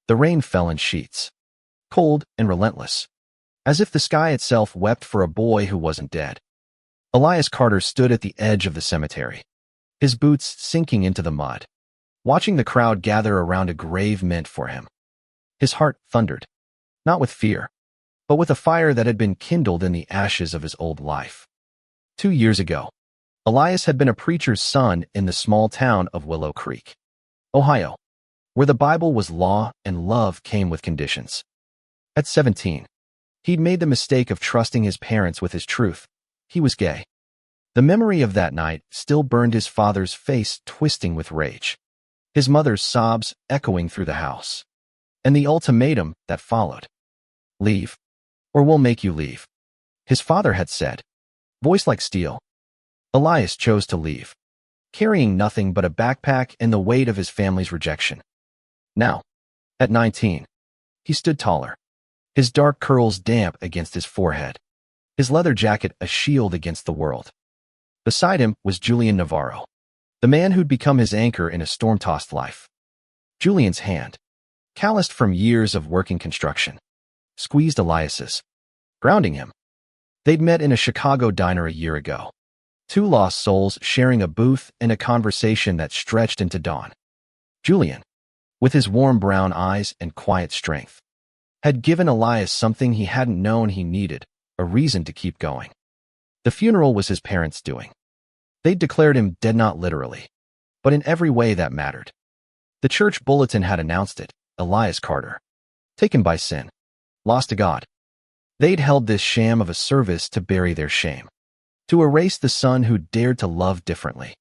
The rain fell in sheets, cold and relentless, as if the sky itself wept for a boy who wasn't dead. Elias Carter stood at the edge of the cemetery, his boots sinking into the mud, watching the crowd gather around a grave meant for him. His heart thundered, not with fear, but with a fire that had been kindled in the ashes of his old life. 2 years ago, Elias had been a preacher's son in the small town of Willow Creek, Ohio, where the Bible was law and love came with conditions. At 17, he'd made the mistake of trusting his parents with his truth. He was gay. The memory of that night still burned his father's face twisting with rage, his mother's sobs echoing through the house, and the ultimatum that followed. Leave, or we'll make you leave, his father had said, voice like steel. Elias chose to leave, carrying nothing but a backpack and the weight of his family's rejection. Now, at 19, he stood taller, his dark curls damp against his forehead, his leather jacket a shield against the world. Beside him was Julian Navarro, the man who'd become his anchor in a storm-tossed life. Julian's hand, calloused from years of working construction, squeezed Elias's, grounding him. They'd met in a Chicago diner a year ago, two lost souls sharing a booth and a conversation that stretched into dawn. Julian, with his warm brown eyes and quiet strength, had given Elias something he hadn't known he needed, a reason to keep going. The funeral was his parents' doing. They'd declared him dead, not literally, but in every way that mattered. The church bulletin had announced it, Elias Carter, taken by sin, lost to God. They'd held this sham of a service to bury their shame, to erase the son who dared to love differently.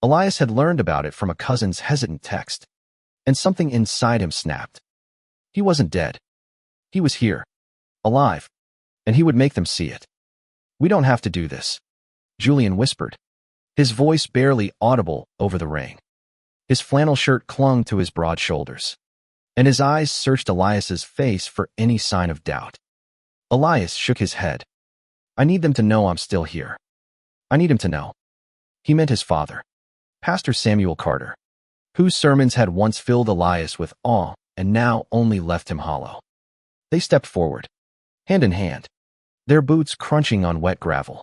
Elias had learned about it from a cousin's hesitant text, and something inside him snapped. He wasn't dead. He was here, alive, and he would make them see it. We don't have to do this, Julian whispered, his voice barely audible over the rain. His flannel shirt clung to his broad shoulders, and his eyes searched Elias's face for any sign of doubt. Elias shook his head. I need them to know I'm still here. I need him to know. He meant his father, Pastor Samuel Carter, whose sermons had once filled Elias with awe and now only left him hollow. They stepped forward, hand in hand, their boots crunching on wet gravel.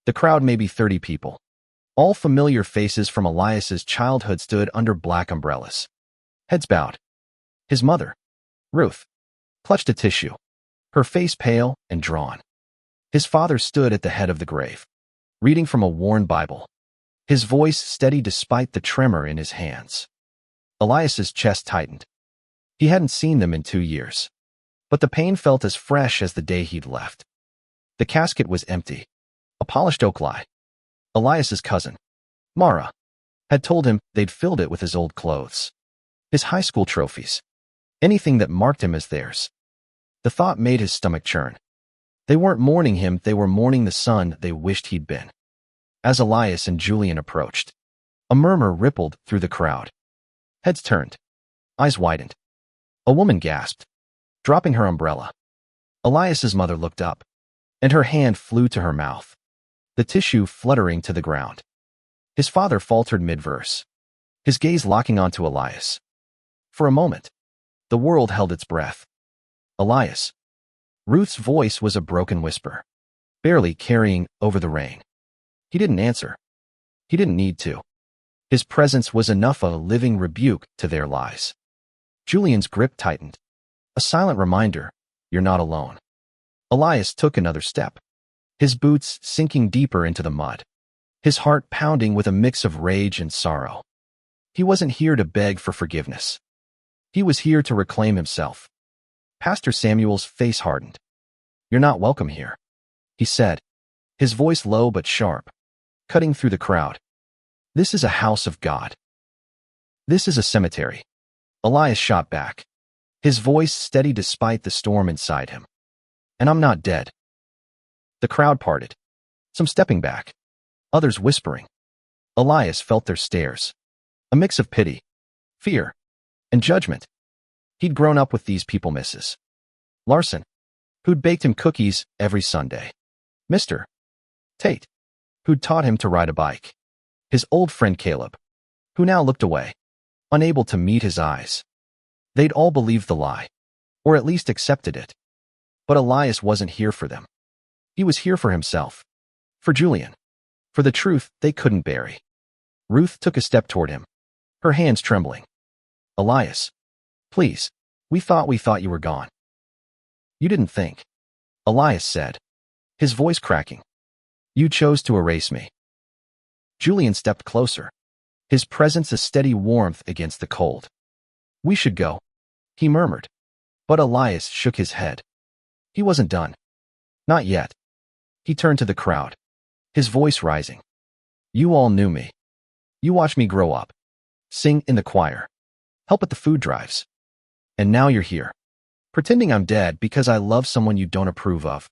The crowd, maybe 30 people, all familiar faces from Elias's childhood, stood under black umbrellas, heads bowed. His mother, Ruth, clutched a tissue, her face pale and drawn. His father stood at the head of the grave, reading from a worn Bible, his voice steady despite the tremor in his hands. Elias's chest tightened. He hadn't seen them in 2 years, but the pain felt as fresh as the day he'd left. The casket was empty, a polished oak lie. Elias's cousin, Mara, had told him they'd filled it with his old clothes, his high school trophies, anything that marked him as theirs. The thought made his stomach churn. They weren't mourning him, they were mourning the son they wished he'd been. As Elias and Julian approached, a murmur rippled through the crowd. Heads turned, eyes widened. A woman gasped, dropping her umbrella. Elias's mother looked up, and her hand flew to her mouth, the tissue fluttering to the ground. His father faltered mid-verse, his gaze locking onto Elias. For a moment, the world held its breath. Elias. Ruth's voice was a broken whisper, barely carrying over the rain. He didn't answer. He didn't need to. His presence was enough a living rebuke to their lies. Julian's grip tightened, a silent reminder, you're not alone. Elias took another step, his boots sinking deeper into the mud, his heart pounding with a mix of rage and sorrow. He wasn't here to beg for forgiveness. He was here to reclaim himself. Pastor Samuel's face hardened. You're not welcome here, he said, his voice low but sharp, cutting through the crowd. This is a house of God. This is a cemetery. Elias shot back, his voice steady despite the storm inside him. And I'm not dead. The crowd parted, some stepping back, others whispering. Elias felt their stares, a mix of pity, fear, and judgment. He'd grown up with these people, Mrs. Larson, who'd baked him cookies every Sunday, Mr. Tate, who'd taught him to ride a bike, his old friend Caleb, who now looked away, unable to meet his eyes. They'd all believed the lie, or at least accepted it. But Elias wasn't here for them. He was here for himself, for Julian, for the truth they couldn't bury. Ruth took a step toward him, her hands trembling. Elias, please, we thought you were gone. You didn't think, Elias said, his voice cracking. You chose to erase me. Julian stepped closer, his presence a steady warmth against the cold. We should go, he murmured. But Elias shook his head. He wasn't done. Not yet. He turned to the crowd, his voice rising. You all knew me. You watched me grow up, sing in the choir, help at the food drives. And now you're here, pretending I'm dead because I love someone you don't approve of.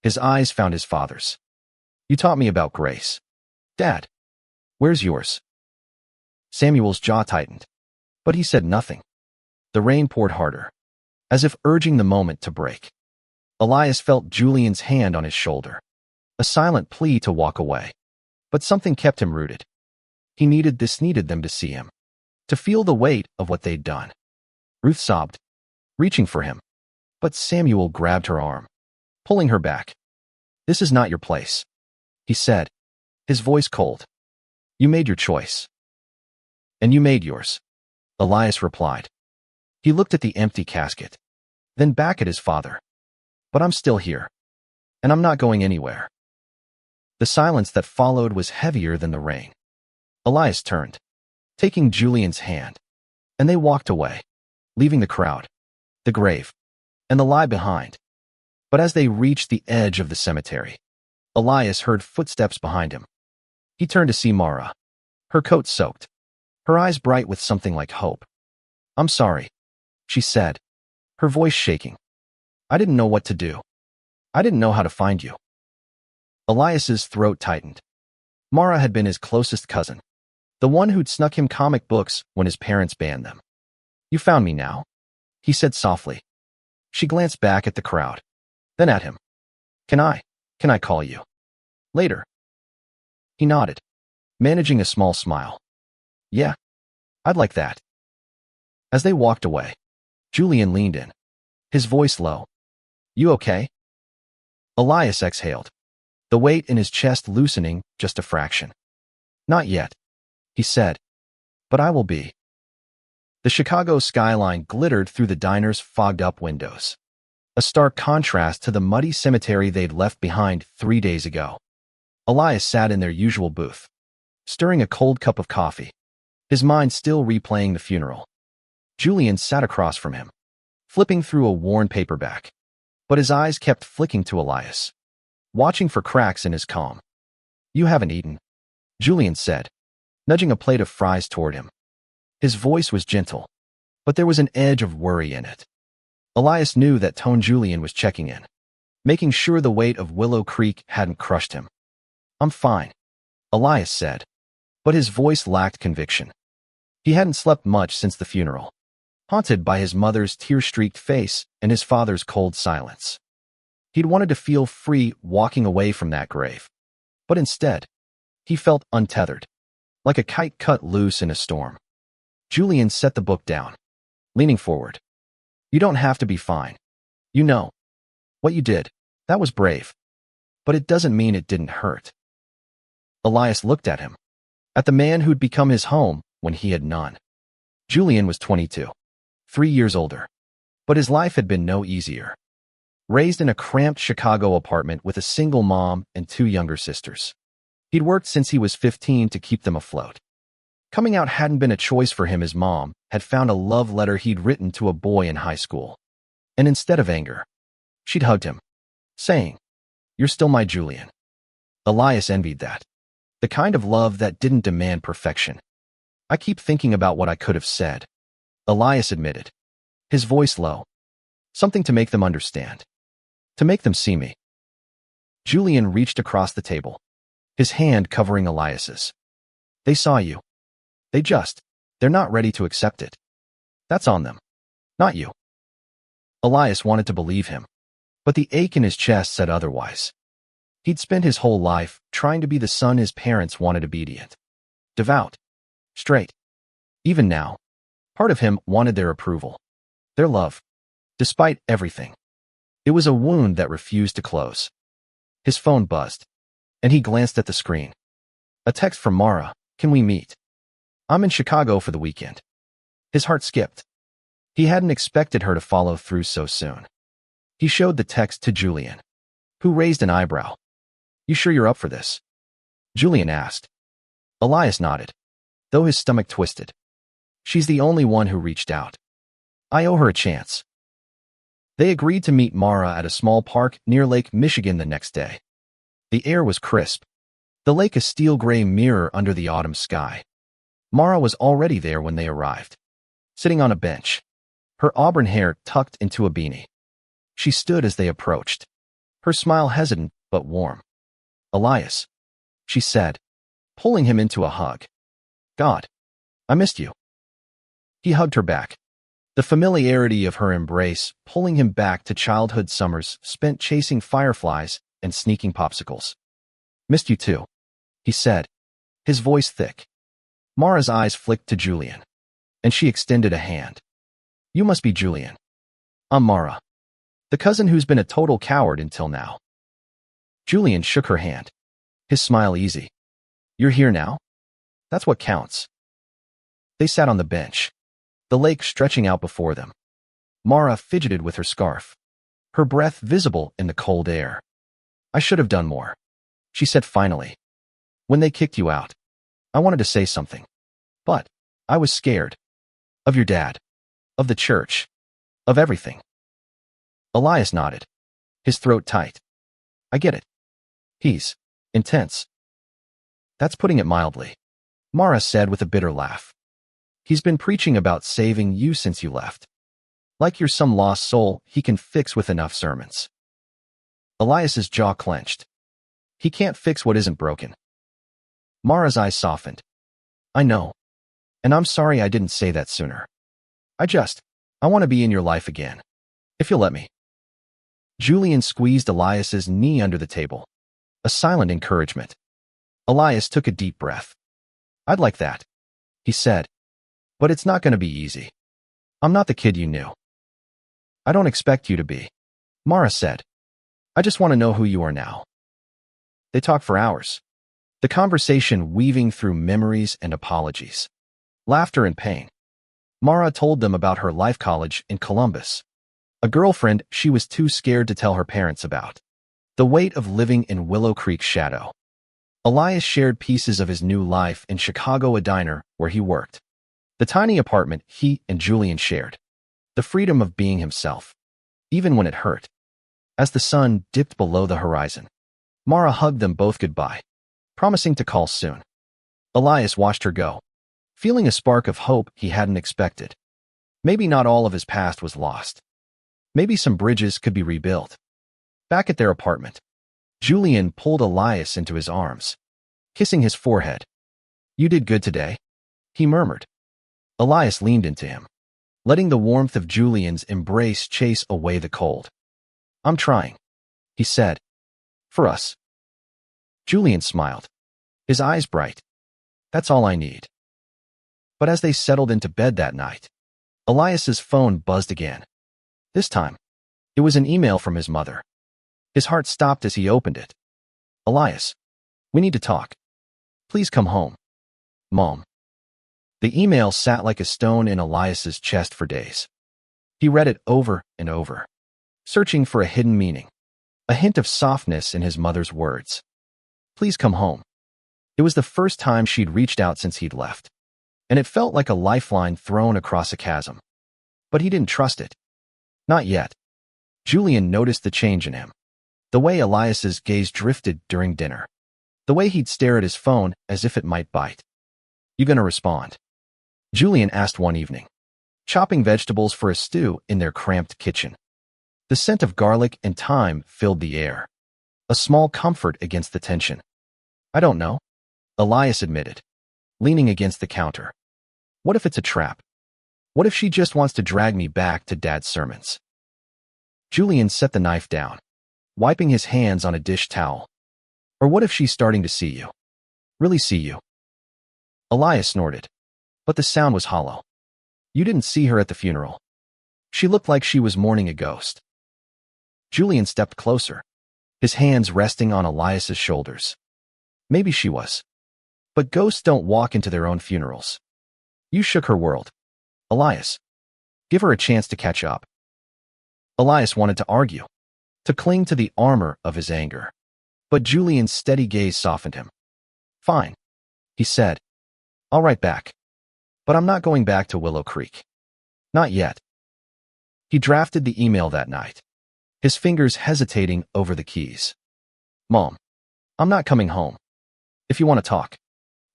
His eyes found his father's. You taught me about grace. Dad, where's yours? Samuel's jaw tightened, but he said nothing. The rain poured harder, as if urging the moment to break. Elias felt Julian's hand on his shoulder, a silent plea to walk away. But something kept him rooted. He needed them to see him, to feel the weight of what they'd done. Ruth sobbed, reaching for him. But Samuel grabbed her arm, pulling her back. This is not your place, he said, his voice cold. You made your choice. And you made yours, Elias replied. He looked at the empty casket, then back at his father. But I'm still here, and I'm not going anywhere. The silence that followed was heavier than the rain. Elias turned, taking Julian's hand, and they walked away, leaving the crowd, the grave, and the lie behind. But as they reached the edge of the cemetery, Elias heard footsteps behind him. He turned to see Mara, her coat soaked, her eyes bright with something like hope. I'm sorry, she said, her voice shaking. I didn't know what to do. I didn't know how to find you. Elias's throat tightened. Mara had been his closest cousin, the one who'd snuck him comic books when his parents banned them. You found me now, he said softly. She glanced back at the crowd, then at him. Can I call you later? He nodded, managing a small smile. Yeah, I'd like that. As they walked away, Julian leaned in, his voice low. You okay? Elias exhaled, the weight in his chest loosening just a fraction. Not yet, he said, but I will be. The Chicago skyline glittered through the diner's fogged-up windows, a stark contrast to the muddy cemetery they'd left behind 3 days ago. Elias sat in their usual booth, stirring a cold cup of coffee, his mind still replaying the funeral. Julian sat across from him, flipping through a worn paperback, but his eyes kept flicking to Elias, watching for cracks in his calm. You haven't eaten, Julian said, nudging a plate of fries toward him. His voice was gentle, but there was an edge of worry in it. Elias knew that tone. Julian was checking in, making sure the weight of Willow Creek hadn't crushed him. I'm fine, Elias said, but his voice lacked conviction. He hadn't slept much since the funeral, haunted by his mother's tear-streaked face and his father's cold silence. He'd wanted to feel free walking away from that grave, but instead, he felt untethered, like a kite cut loose in a storm. Julian set the book down, leaning forward. You don't have to be fine. You know. What you did, that was brave. But it doesn't mean it didn't hurt. Elias looked at him, at the man who'd become his home when he had none. Julian was 22, 3 years older, but his life had been no easier. Raised in a cramped Chicago apartment with a single mom and 2 younger sisters. He'd worked since he was 15 to keep them afloat. Coming out hadn't been a choice for him. His mom had found a love letter he'd written to a boy in high school. And instead of anger, she'd hugged him, saying, You're still my Julian. Elias envied that. The kind of love that didn't demand perfection. I keep thinking about what I could have said, Elias admitted, his voice low. Something to make them understand. To make them see me. Julian reached across the table, his hand covering Elias's. They saw you. They're not ready to accept it. That's on them, not you. Elias wanted to believe him, but the ache in his chest said otherwise. He'd spent his whole life trying to be the son his parents wanted, obedient, devout, straight. Even now, part of him wanted their approval. Their love. Despite everything. It was a wound that refused to close. His phone buzzed, and he glanced at the screen. A text from Mara. Can we meet? I'm in Chicago for the weekend. His heart skipped. He hadn't expected her to follow through so soon. He showed the text to Julian, who raised an eyebrow. You sure you're up for this? Julian asked. Elias nodded, though his stomach twisted. She's the only one who reached out. I owe her a chance. They agreed to meet Mara at a small park near Lake Michigan the next day. The air was crisp, the lake a steel-gray mirror under the autumn sky. Mara was already there when they arrived, sitting on a bench, her auburn hair tucked into a beanie. She stood as they approached, her smile hesitant but warm. Elias, she said, pulling him into a hug. God, I missed you. He hugged her back, the familiarity of her embrace pulling him back to childhood summers spent chasing fireflies and sneaking popsicles. Missed you too, he said, his voice thick. Mara's eyes flicked to Julian, and she extended a hand. You must be Julian. I'm Mara, the cousin who's been a total coward until now. Julian shook her hand, his smile easy. You're here now? That's what counts. They sat on the bench, the lake stretching out before them. Mara fidgeted with her scarf, her breath visible in the cold air. I should have done more, she said finally. When they kicked you out, I wanted to say something, but I was scared. Of your dad, of the church, of everything. Elias nodded, his throat tight. I get it. He's intense. That's putting it mildly, Mara said with a bitter laugh. He's been preaching about saving you since you left. Like you're some lost soul he can fix with enough sermons. Elias's jaw clenched. He can't fix what isn't broken. Mara's eyes softened. I know. And I'm sorry I didn't say that sooner. I want to be in your life again. If you'll let me. Julian squeezed Elias's knee under the table, a silent encouragement. Elias took a deep breath. I'd like that, he said. But it's not going to be easy. I'm not the kid you knew. I don't expect you to be, Mara said. I just want to know who you are now. They talked for hours, the conversation weaving through memories and apologies, laughter and pain. Mara told them about her life college in Columbus, a girlfriend she was too scared to tell her parents about, the weight of living in Willow Creek's shadow. Elias shared pieces of his new life in Chicago, a diner where he worked, the tiny apartment he and Julian shared, the freedom of being himself, even when it hurt. As the sun dipped below the horizon, Mara hugged them both goodbye, promising to call soon. Elias watched her go, feeling a spark of hope he hadn't expected. Maybe not all of his past was lost. Maybe some bridges could be rebuilt. Back at their apartment, Julian pulled Elias into his arms, kissing his forehead. You did good today, he murmured. Elias leaned into him, letting the warmth of Julian's embrace chase away the cold. I'm trying, he said. For us. Julian smiled, his eyes bright. That's all I need. But as they settled into bed that night, Elias's phone buzzed again. This time, it was an email from his mother. His heart stopped as he opened it. Elias, we need to talk. Please come home. Mom. The email sat like a stone in Elias's chest for days. He read it over and over, searching for a hidden meaning, a hint of softness in his mother's words. Please come home. It was the first time she'd reached out since he'd left, and it felt like a lifeline thrown across a chasm. But he didn't trust it. Not yet. Julian noticed the change in him. The way Elias's gaze drifted during dinner. The way he'd stare at his phone as if it might bite. You gonna respond? Julian asked one evening, chopping vegetables for a stew in their cramped kitchen. The scent of garlic and thyme filled the air, a small comfort against the tension. I don't know, Elias admitted, leaning against the counter. What if it's a trap? What if she just wants to drag me back to Dad's sermons? Julian set the knife down, wiping his hands on a dish towel. Or what if she's starting to see you? Really see you? Elias snorted, but the sound was hollow. You didn't see her at the funeral. She looked like she was mourning a ghost. Julian stepped closer, his hands resting on Elias's shoulders. Maybe she was. But ghosts don't walk into their own funerals. You shook her world. Elias. Give her a chance to catch up. Elias wanted to argue, to cling to the armor of his anger. But Julian's steady gaze softened him. Fine, he said. I'll write back. But I'm not going back to Willow Creek. Not yet. He drafted the email that night, his fingers hesitating over the keys. Mom, I'm not coming home. If you want to talk,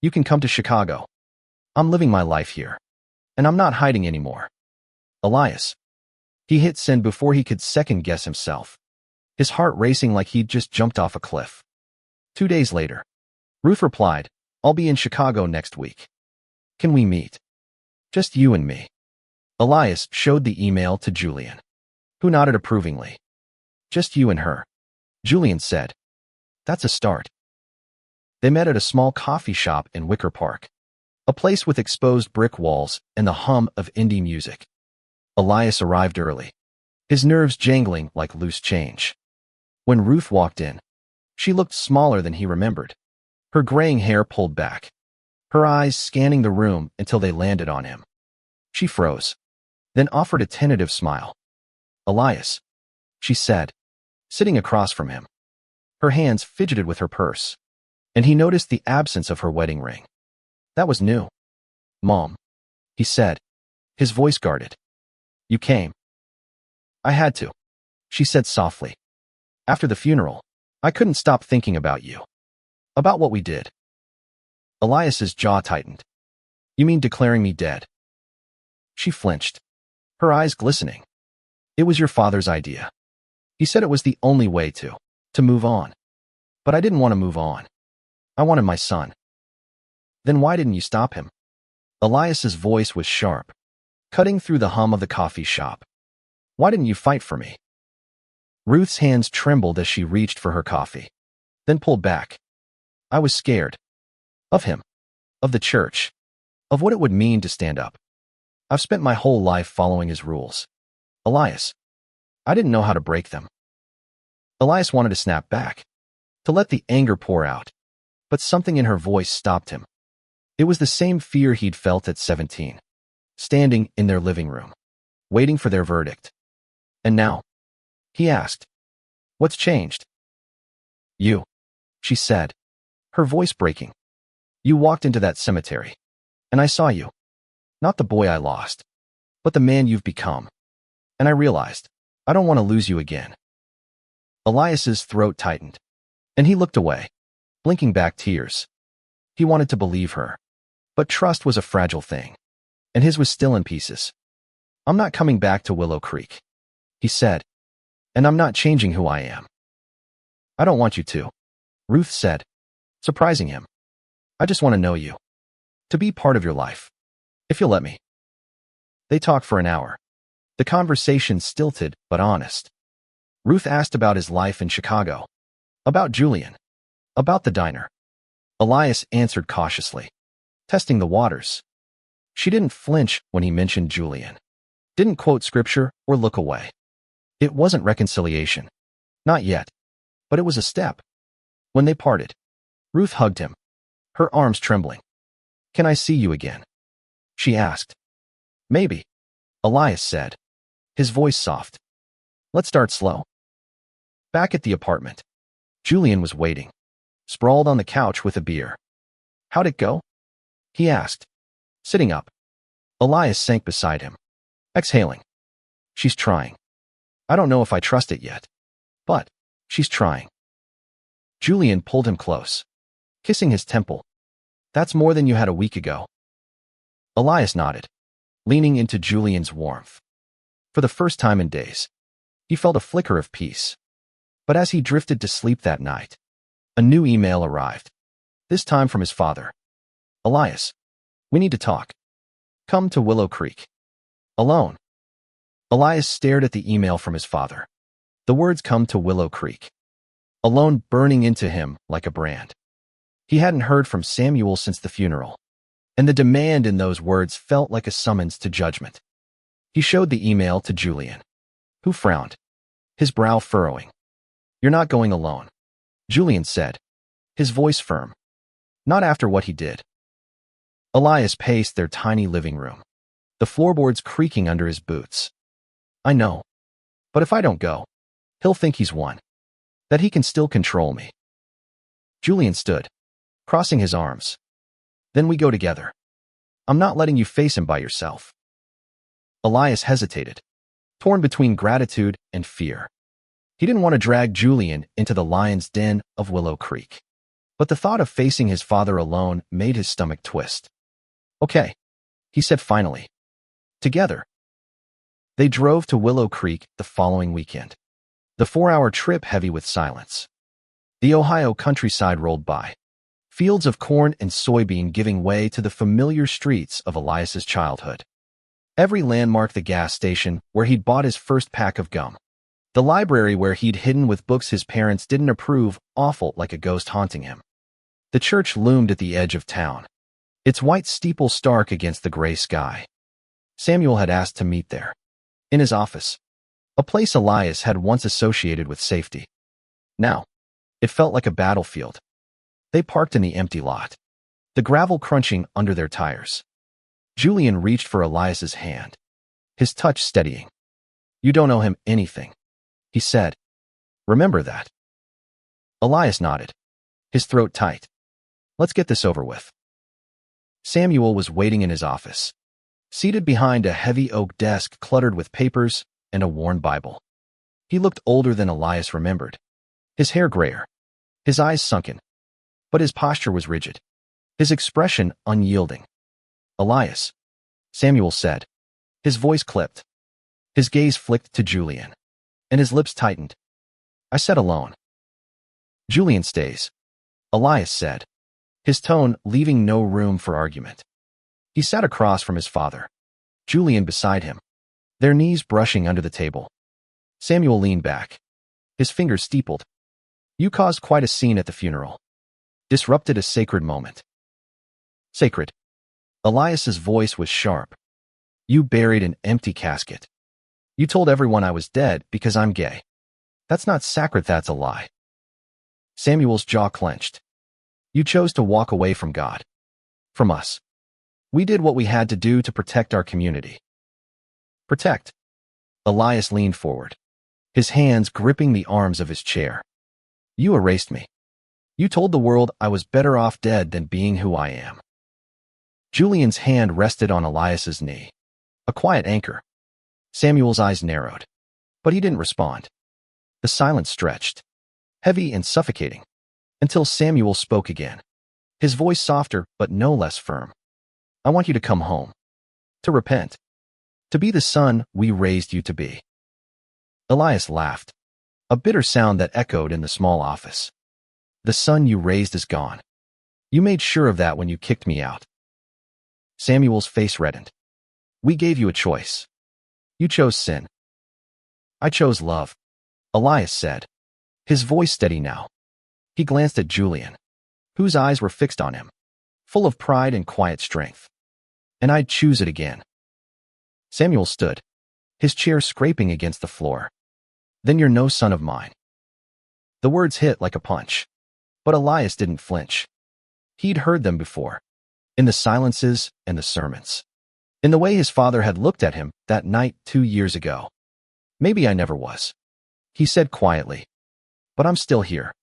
you can come to Chicago. I'm living my life here, and I'm not hiding anymore. Elias. He hit send before he could second-guess himself, his heart racing like he'd just jumped off a cliff. 2 days later, Ruth replied, I'll be in Chicago next week. Can we meet? Just you and me. Elias showed the email to Julian, who nodded approvingly. Just you and her, Julian said. That's a start. They met at a small coffee shop in Wicker Park, a place with exposed brick walls and the hum of indie music. Elias arrived early, his nerves jangling like loose change. When Ruth walked in, she looked smaller than he remembered, her graying hair pulled back, her eyes scanning the room until they landed on him. She froze, then offered a tentative smile. Elias, she said, sitting across from him. Her hands fidgeted with her purse, and he noticed the absence of her wedding ring. That was new. Mom, he said, his voice guarded. You came. I had to, she said softly. After the funeral, I couldn't stop thinking about you. About what we did. Elias's jaw tightened. You mean declaring me dead? She flinched, her eyes glistening. It was your father's idea. He said it was the only way to move on. But I didn't want to move on. I wanted my son. Then why didn't you stop him? Elias's voice was sharp, cutting through the hum of the coffee shop. Why didn't you fight for me? Ruth's hands trembled as she reached for her coffee, then pulled back. I was scared. Of him. Of the church. Of what it would mean to stand up. I've spent my whole life following his rules. Elias. I didn't know how to break them. Elias wanted to snap back, to let the anger pour out, but something in her voice stopped him. It was the same fear he'd felt at 17, standing in their living room, waiting for their verdict. And now? He asked. What's changed? You, she said, her voice breaking. You walked into that cemetery, and I saw you. Not the boy I lost, but the man you've become. And I realized, I don't want to lose you again. Elias's throat tightened, and he looked away, blinking back tears. He wanted to believe her, but trust was a fragile thing, and his was still in pieces. I'm not coming back to Willow Creek, he said, and I'm not changing who I am. I don't want you to, Ruth said, surprising him. I just want to know you, to be part of your life, if you'll let me. They talked for an hour, the conversation stilted but honest. Ruth asked about his life in Chicago, about Julian, about the diner. Elias answered cautiously, testing the waters. She didn't flinch when he mentioned Julian, didn't quote scripture or look away. It wasn't reconciliation. Not yet. But it was a step. When they parted, Ruth hugged him, her arms trembling. Can I see you again? She asked. Maybe, Elias said, his voice soft. Let's start slow. Back at the apartment, Julian was waiting, sprawled on the couch with a beer. How'd it go? He asked, sitting up. Elias sank beside him, exhaling. She's trying. I don't know if I trust it yet, but she's trying. Julian pulled him close, kissing his temple. That's more than you had a week ago. Elias nodded, leaning into Julian's warmth. For the first time in days, he felt a flicker of peace. But as he drifted to sleep that night, a new email arrived, this time from his father. Elias, we need to talk. Come to Willow Creek. Alone. Elias stared at the email from his father. The words come to Willow Creek. Alone burning into him like a brand. He hadn't heard from Samuel since the funeral, and the demand in those words felt like a summons to judgment. He showed the email to Julian, who frowned, his brow furrowing. "You're not going alone," Julian said, his voice firm. "Not after what he did." Elias paced their tiny living room, the floorboards creaking under his boots. "I know. But if I don't go, he'll think he's won. That he can still control me." Julian stood, crossing his arms. "Then we go together. I'm not letting you face him by yourself." Elias hesitated, torn between gratitude and fear. He didn't want to drag Julian into the lion's den of Willow Creek, but the thought of facing his father alone made his stomach twist. "Okay," he said finally. "Together." They drove to Willow Creek the following weekend, the 4-hour trip heavy with silence. The Ohio countryside rolled by, fields of corn and soybean giving way to the familiar streets of Elias's childhood. Every landmark, the gas station where he'd bought his first pack of gum, the library where he'd hidden with books his parents didn't approve, awful like a ghost haunting him. The church loomed at the edge of town, its white steeple stark against the gray sky. Samuel had asked to meet there, in his office, a place Elias had once associated with safety. Now, it felt like a battlefield. They parked in the empty lot, the gravel crunching under their tires. Julian reached for Elias's hand, his touch steadying. "You don't owe him anything," he said. "Remember that." Elias nodded, his throat tight. "Let's get this over with." Samuel was waiting in his office, seated behind a heavy oak desk cluttered with papers and a worn Bible. He looked older than Elias remembered, his hair grayer, his eyes sunken, but his posture was rigid, his expression unyielding. "Elias," Samuel said, his voice clipped. His gaze flicked to Julian, and his lips tightened. "I said alone." "Julian stays," Elias said, his tone leaving no room for argument. He sat across from his father, Julian beside him, their knees brushing under the table. Samuel leaned back, his fingers steepled. "You caused quite a scene at the funeral. Disrupted a sacred moment." "Sacred?" Elias's voice was sharp. "You buried an empty casket. You told everyone I was dead because I'm gay. That's not sacred, that's a lie." Samuel's jaw clenched. "You chose to walk away from God. From us. We did what we had to do to protect our community." "Protect?" Elias leaned forward, his hands gripping the arms of his chair. "You erased me. You told the world I was better off dead than being who I am." Julian's hand rested on Elias's knee, a quiet anchor. Samuel's eyes narrowed, but he didn't respond. The silence stretched, heavy and suffocating, until Samuel spoke again, his voice softer but no less firm. "I want you to come home. To repent. To be the son we raised you to be." Elias laughed, a bitter sound that echoed in the small office. "The son you raised is gone. You made sure of that when you kicked me out." Samuel's face reddened. "We gave you a choice. You chose sin. I chose love," Elias said, his voice steady now. He glanced at Julian, whose eyes were fixed on him, full of pride and quiet strength. "And I'd choose it again." Samuel stood, his chair scraping against the floor. "Then you're no son of mine." The words hit like a punch, but Elias didn't flinch. He'd heard them before, in the silences and the sermons, in the way his father had looked at him that night 2 years ago. "Maybe I never was," he said quietly, "but I'm still here,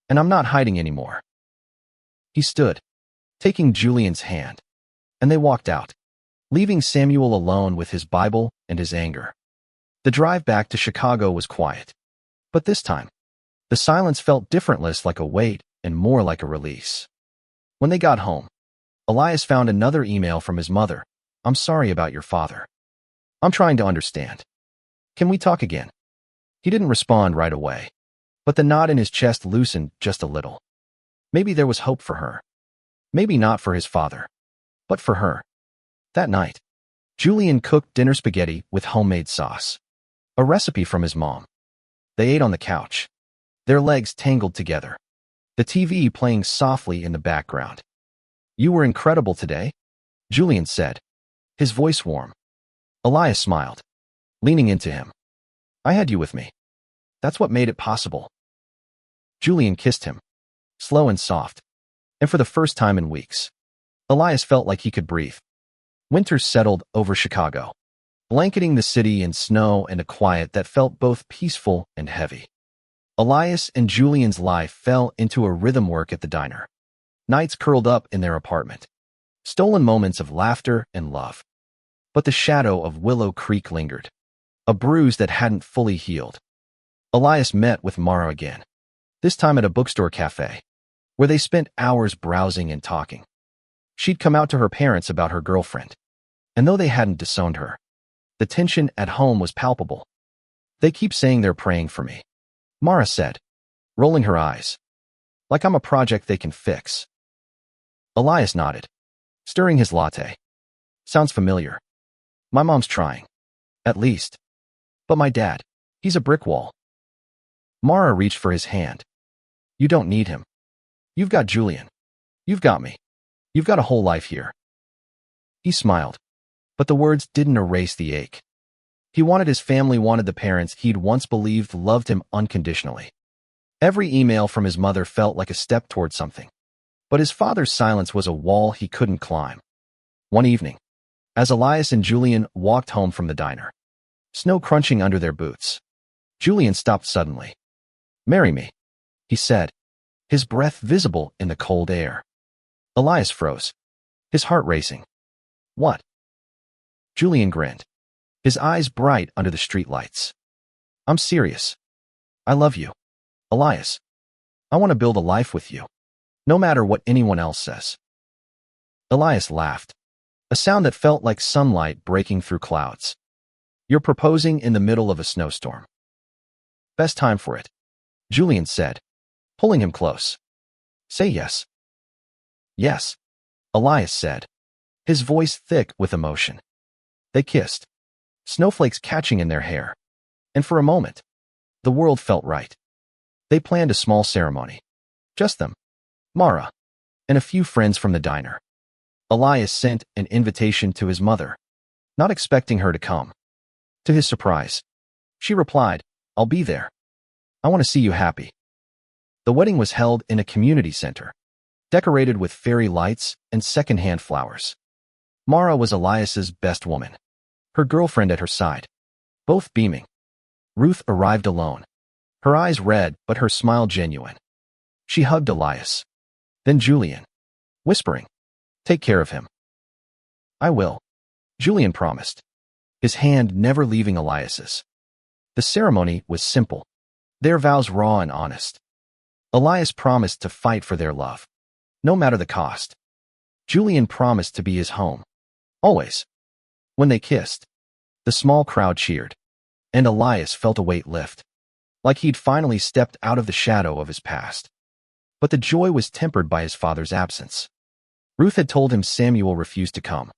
and I'm not hiding anymore." He stood, taking Julian's hand, and they walked out, leaving Samuel alone with his Bible and his anger. The drive back to Chicago was quiet, but this time, the silence felt different, less like a weight and more like a release. When they got home, Elias found another email from his mother. "I'm sorry about your father. I'm trying to understand. Can we talk again?" He didn't respond right away, but the knot in his chest loosened just a little. Maybe there was hope for her. Maybe not for his father, but for her. That night, Julian cooked dinner spaghetti with homemade sauce, a recipe from his mom. They ate on the couch, their legs tangled together, the TV playing softly in the background. "You were incredible today," Julian said, his voice warm. Elias smiled, leaning into him. I had you with me. That's what made it possible. Julian kissed him, slow and soft, and for the first time in weeks, Elias felt like he could breathe. Winter settled over Chicago, blanketing the city in snow and a quiet that felt both peaceful and heavy. Elias and Julian's life fell into a rhythm work at the diner. Nights curled up in their apartment, stolen moments of laughter and love. But the shadow of Willow Creek lingered, a bruise that hadn't fully healed. Elias met with Mara again, this time at a bookstore cafe, where they spent hours browsing and talking. She'd come out to her parents about her girlfriend, and though they hadn't disowned her, the tension at home was palpable. They keep saying they're praying for me, Mara said, rolling her eyes, like I'm a project they can fix. Elias nodded, stirring his latte. Sounds familiar. My mom's trying. At least. But my dad, he's a brick wall. Mara reached for his hand. You don't need him. You've got Julian. You've got me. You've got a whole life here. He smiled, but the words didn't erase the ache. He wanted his family, wanted the parents he'd once believed loved him unconditionally. Every email from his mother felt like a step toward something, but his father's silence was a wall he couldn't climb. One evening, as Elias and Julian walked home from the diner, snow crunching under their boots, Julian stopped suddenly. Marry me, he said, his breath visible in the cold air. Elias froze, his heart racing. What? Julian grinned, his eyes bright under the streetlights. I'm serious. I love you, Elias. I want to build a life with you, no matter what anyone else says. Elias laughed, a sound that felt like sunlight breaking through clouds. You're proposing in the middle of a snowstorm. Best time for it, Julian said, pulling him close. Say yes. Yes, Elias said, his voice thick with emotion. They kissed, snowflakes catching in their hair, and for a moment, the world felt right. They planned a small ceremony. Just them, Mara, and a few friends from the diner. Elias sent an invitation to his mother, not expecting her to come. To his surprise, she replied, I'll be there. I want to see you happy. The wedding was held in a community center, decorated with fairy lights and secondhand flowers. Mara was Elias's best woman, her girlfriend at her side, both beaming. Ruth arrived alone, her eyes red but her smile genuine. She hugged Elias, then Julian, whispering, Take care of him. I will, Julian promised, his hand never leaving Elias's. The ceremony was simple, their vows raw and honest. Elias promised to fight for their love, no matter the cost. Julian promised to be his home, always. When they kissed, the small crowd cheered, and Elias felt a weight lift, like he'd finally stepped out of the shadow of his past. But the joy was tempered by his father's absence. Ruth had told him Samuel refused to come,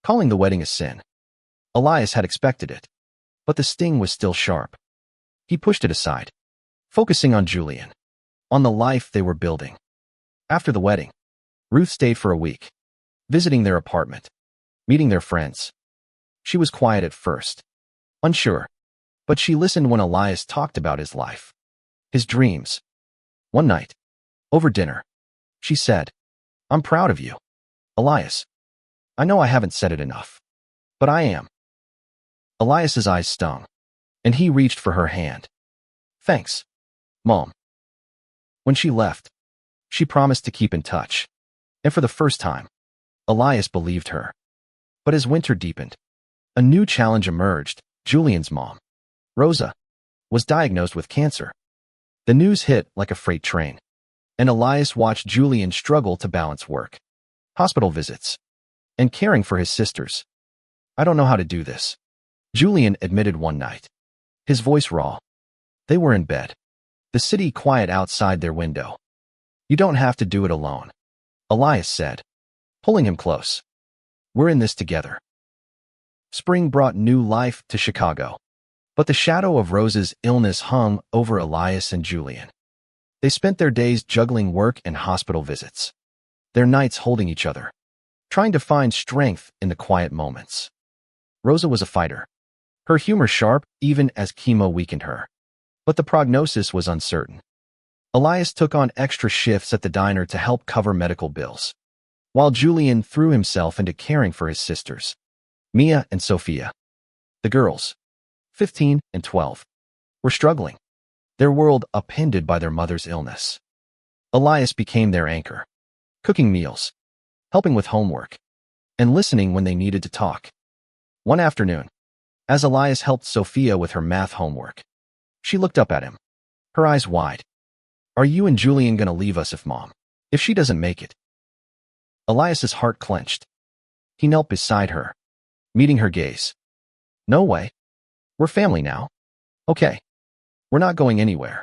calling the wedding a sin. Elias had expected it, but the sting was still sharp. He pushed it aside, focusing on Julian, on the life they were building. After the wedding, Ruth stayed for a week, visiting their apartment, meeting their friends. She was quiet at first, unsure, but she listened when Elias talked about his life, his dreams. One night, over dinner, she said, I'm proud of you, Elias. I know I haven't said it enough, but I am. Elias's eyes stung, and he reached for her hand. Thanks, Mom. When she left, she promised to keep in touch, and for the first time, Elias believed her. But as winter deepened, a new challenge emerged. Julian's mom, Rosa, was diagnosed with cancer. The news hit like a freight train, and Elias watched Julian struggle to balance work, hospital visits, and caring for his sisters. I don't know how to do this, Julian admitted one night, his voice raw. They were in bed, the city quiet outside their window. You don't have to do it alone, Elias said, pulling him close. We're in this together. Spring brought new life to Chicago, but the shadow of Rosa's illness hung over Elias and Julian. They spent their days juggling work and hospital visits, their nights holding each other, trying to find strength in the quiet moments. Rosa was a fighter. Her humor sharp, even as chemo weakened her. But the prognosis was uncertain. Elias took on extra shifts at the diner to help cover medical bills, while Julian threw himself into caring for his sisters, Mia and Sophia. The girls, 15 and 12, were struggling, their world upended by their mother's illness. Elias became their anchor, cooking meals, helping with homework, and listening when they needed to talk. One afternoon, as Elias helped Sophia with her math homework, she looked up at him, her eyes wide. "Are you and Julian gonna leave us if she doesn't make it?" Elias's heart clenched. He knelt beside her, meeting her gaze. "No way. We're family now. Okay. We're not going anywhere."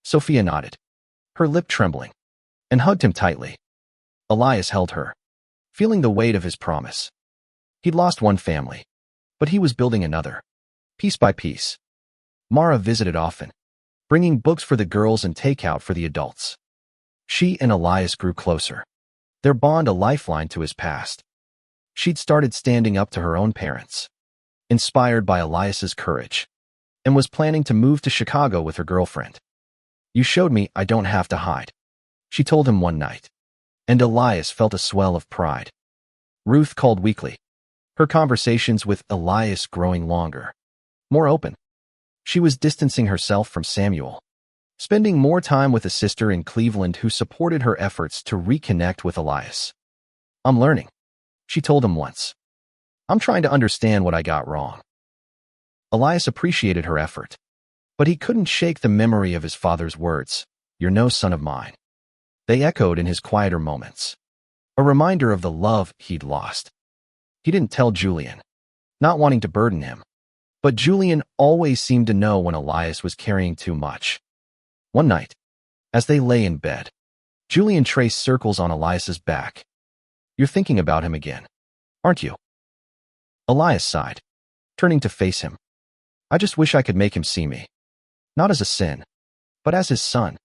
Sophia nodded, her lip trembling, and hugged him tightly. Elias held her, feeling the weight of his promise. He'd lost one family, but he was building another, piece by piece. Mara visited often, bringing books for the girls and takeout for the adults. She and Elias grew closer, their bond a lifeline to his past. She'd started standing up to her own parents, inspired by Elias's courage, and was planning to move to Chicago with her girlfriend. "You showed me I don't have to hide," she told him one night, and Elias felt a swell of pride. Ruth called weekly, her conversations with Elias growing longer, more open. She was distancing herself from Samuel, spending more time with a sister in Cleveland who supported her efforts to reconnect with Elias. "I'm learning," she told him once. "I'm trying to understand what I got wrong." Elias appreciated her effort, but he couldn't shake the memory of his father's words, "You're no son of mine." They echoed in his quieter moments, a reminder of the love he'd lost. He didn't tell Julian, not wanting to burden him, but Julian always seemed to know when Elias was carrying too much. One night, as they lay in bed, Julian traced circles on Elias's back. "You're thinking about him again, aren't you?" Elias sighed, turning to face him. "I just wish I could make him see me, not as a sin, but as his son."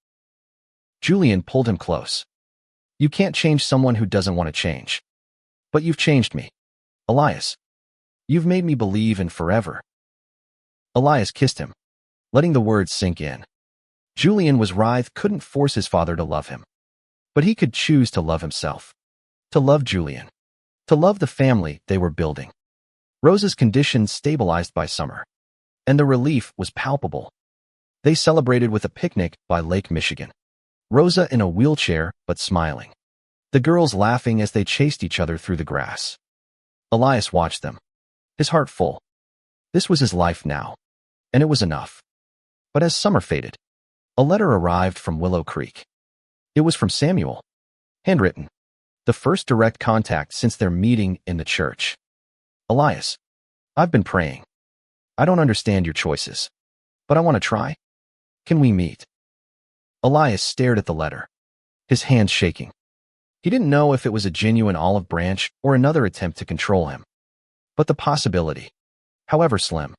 Julian pulled him close. "You can't change someone who doesn't want to change. But you've changed me, Elias. You've made me believe in forever." Elias kissed him, letting the words sink in. Julian was writhed, couldn't force his father to love him, but he could choose to love himself, to love Julian, to love the family they were building. Rosa's condition stabilized by summer, and the relief was palpable. They celebrated with a picnic by Lake Michigan, Rosa in a wheelchair but smiling, the girls laughing as they chased each other through the grass. Elias watched them, his heart full. This was his life now, and it was enough. But as summer faded, a letter arrived from Willow Creek. It was from Samuel, handwritten, the first direct contact since their meeting in the church. "Elias, I've been praying. I don't understand your choices, but I want to try. Can we meet?" Elias stared at the letter, his hands shaking. He didn't know if it was a genuine olive branch or another attempt to control him. But the possibility, however slim,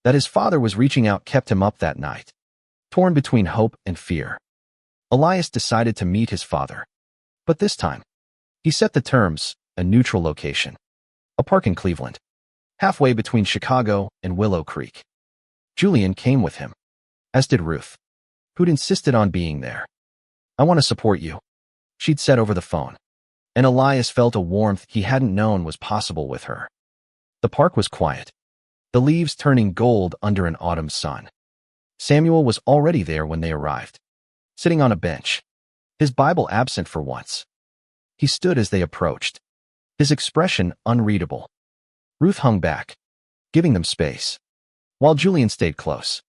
that his father was reaching out kept him up that night, torn between hope and fear. Elias decided to meet his father. But this time, he set the terms, a neutral location, a park in Cleveland, halfway between Chicago and Willow Creek. Julian came with him, as did Ruth, who'd insisted on being there. "I want to support you," she'd said over the phone, and Elias felt a warmth he hadn't known was possible with her. The park was quiet, the leaves turning gold under an autumn sun. Samuel was already there when they arrived, sitting on a bench, his Bible absent for once. He stood as they approached, his expression unreadable. Ruth hung back, giving them space, while Julian stayed close,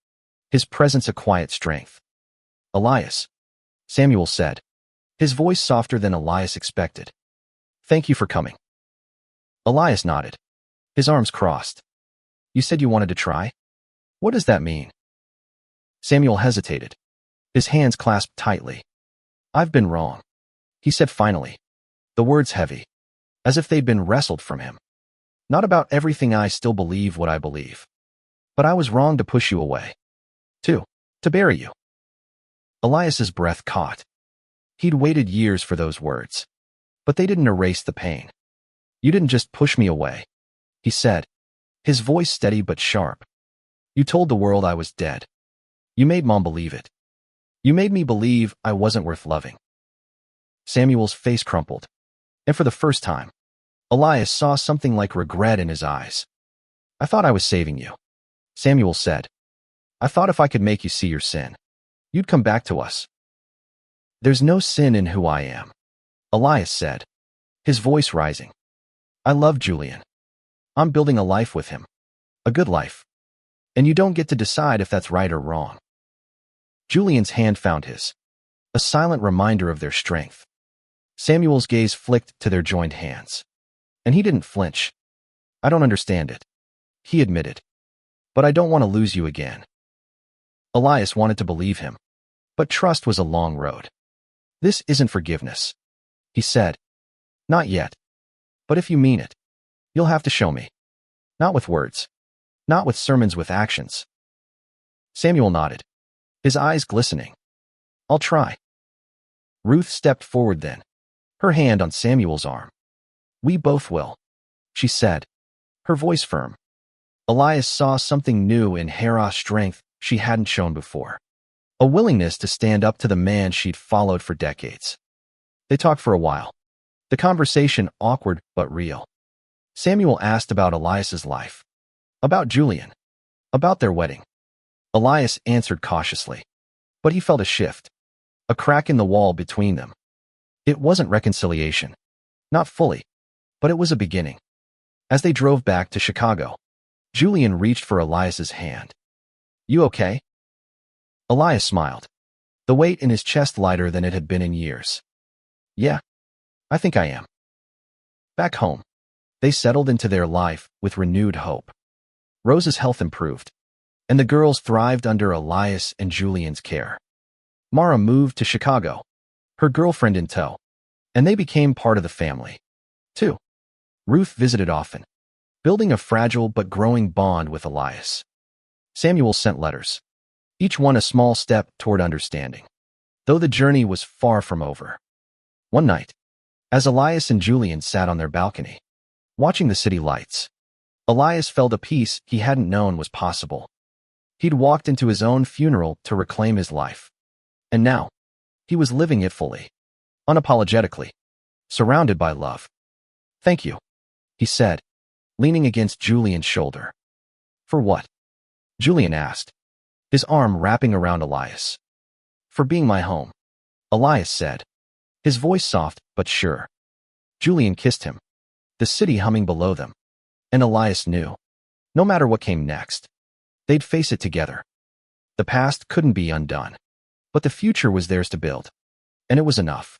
his presence a quiet strength. "Elias," Samuel said, his voice softer than Elias expected. "Thank you for coming." Elias nodded, his arms crossed. "You said you wanted to try? What does that mean?" Samuel hesitated, his hands clasped tightly. "I've been wrong," he said finally, the words heavy, as if they'd been wrestled from him. "Not about everything. I still believe what I believe. But I was wrong to push you away. To bury you." Elias's breath caught. He'd waited years for those words, but they didn't erase the pain. "You didn't just push me away," he said, his voice steady but sharp. You told the world I was dead. You made Mom believe it. You made me believe I wasn't worth loving. Samuel's face crumpled, and for the first time, Elias saw something like regret in his eyes. I thought I was saving you, Samuel said. I thought if I could make you see your sin, you'd come back to us. There's no sin in who I am, Elias said, his voice rising. I love Julian. I'm building a life with him. A good life. And you don't get to decide if that's right or wrong. Julian's hand found his, a silent reminder of their strength. Samuel's gaze flicked to their joined hands, and he didn't flinch. I don't understand it, he admitted, but I don't want to lose you again. Elias wanted to believe him, but trust was a long road. This isn't forgiveness, he said. Not yet. But if you mean it, you'll have to show me. Not with words. Not with sermons, with actions. Samuel nodded, his eyes glistening. I'll try. Ruth stepped forward then, her hand on Samuel's arm. We both will, she said, her voice firm. Elias saw something new in Hera's strength she hadn't shown before. A willingness to stand up to the man she'd followed for decades. They talked for a while, the conversation awkward but real. Samuel asked about Elias's life, about Julian, about their wedding. Elias answered cautiously, but he felt a shift, a crack in the wall between them. It wasn't reconciliation, not fully, but it was a beginning. As they drove back to Chicago, Julian reached for Elias's hand. You okay? Elias smiled, the weight in his chest lighter than it had been in years. Yeah, I think I am. Back home, they settled into their life with renewed hope. Rose's health improved, and the girls thrived under Elias and Julian's care. Mara moved to Chicago, her girlfriend in tow, and they became part of the family, too. Ruth visited often, building a fragile but growing bond with Elias. Samuel sent letters, each one a small step toward understanding, though the journey was far from over. One night, as Elias and Julian sat on their balcony, watching the city lights, Elias felt a peace he hadn't known was possible. He'd walked into his own funeral to reclaim his life, and now, he was living it fully, unapologetically, surrounded by love. Thank you, he said, leaning against Julian's shoulder. For what? Julian asked, his arm wrapping around Elias. For being my home, Elias said, his voice soft but sure. Julian kissed him, the city humming below them, and Elias knew, no matter what came next, they'd face it together. The past couldn't be undone, but the future was theirs to build, and it was enough.